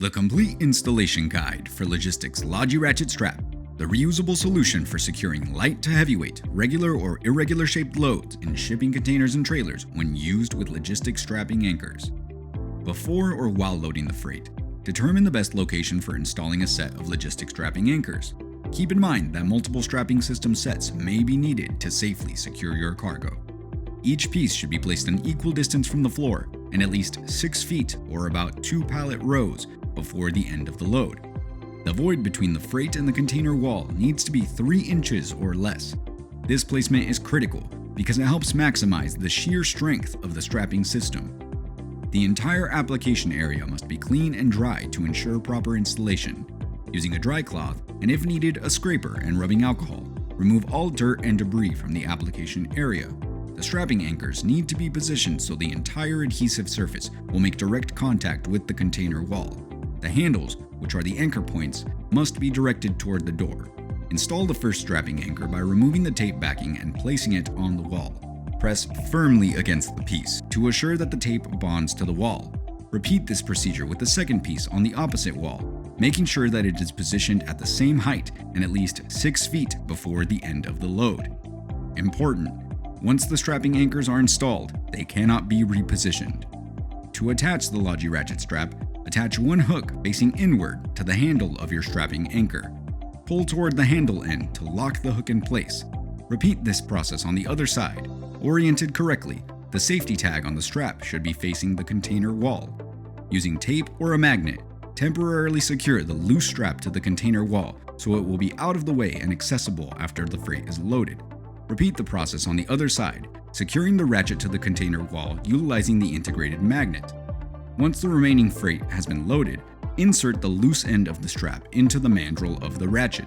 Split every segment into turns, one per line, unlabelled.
The complete installation guide for Logistics LogiRatchet Strap, the reusable solution for securing light to heavyweight, regular or irregular shaped loads in shipping containers and trailers when used with Logistick Strapping Anchors. Before or while loading the freight, determine the best location for installing a set of Logistick Strapping Anchors. Keep in mind that multiple strapping system sets may be needed to safely secure your cargo. Each piece should be placed an equal distance from the floor and at least 6 feet or about 2 pallet rows before the end of the load. The void between the freight and the container wall needs to be 3 inches or less. This placement is critical because it helps maximize the shear strength of the strapping system. The entire application area must be clean and dry to ensure proper installation. Using a dry cloth, and if needed, a scraper and rubbing alcohol, remove all dirt and debris from the application area. The strapping anchors need to be positioned so the entire adhesive surface will make direct contact with the container wall. The handles, which are the anchor points, must be directed toward the door. Install the first strapping anchor by removing the tape backing and placing it on the wall. Press firmly against the piece to assure that the tape bonds to the wall. Repeat this procedure with the second piece on the opposite wall, making sure that it is positioned at the same height and at least 6 feet before the end of the load. Important: once the strapping anchors are installed, they cannot be repositioned. To attach the LogiRatchet strap, attach one hook facing inward to the handle of your strapping anchor. Pull toward the handle end to lock the hook in place. Repeat this process on the other side. Oriented correctly, the safety tag on the strap should be facing the container wall. Using tape or a magnet, temporarily secure the loose strap to the container wall so it will be out of the way and accessible after the freight is loaded. Repeat the process on the other side, securing the ratchet to the container wall utilizing the integrated magnet. Once the remaining freight has been loaded, insert the loose end of the strap into the mandrel of the ratchet.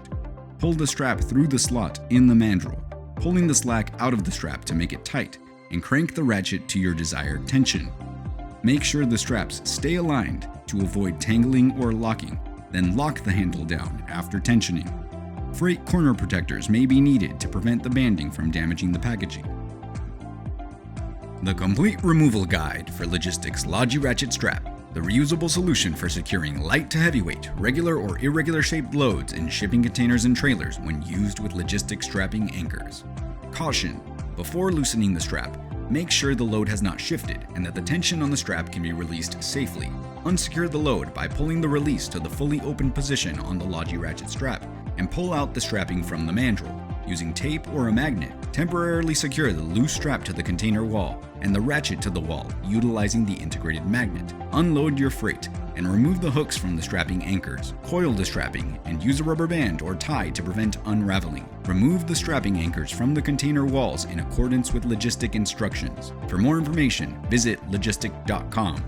Pull the strap through the slot in the mandrel, pulling the slack out of the strap to make it tight, and crank the ratchet to your desired tension. Make sure the straps stay aligned to avoid tangling or locking, then lock the handle down after tensioning. Freight corner protectors may be needed to prevent the banding from damaging the packaging. The complete removal guide for Logistics LogiRatchet Strap, the reusable solution for securing light to heavyweight, regular or irregular shaped loads in shipping containers and trailers when used with Logistick Strapping Anchors. Caution: before loosening the strap, make sure the load has not shifted and that the tension on the strap can be released safely. Unsecure the load by pulling the release to the fully open position on the LogiRatchet strap and pull out the strapping from the mandrel. Using tape or a magnet, temporarily secure the loose strap to the container wall and the ratchet to the wall utilizing the integrated magnet. Unload your freight and remove the hooks from the strapping anchors. Coil the strapping and use a rubber band or tie to prevent unraveling. Remove the strapping anchors from the container walls in accordance with logistic instructions. For more information, visit logistic.com.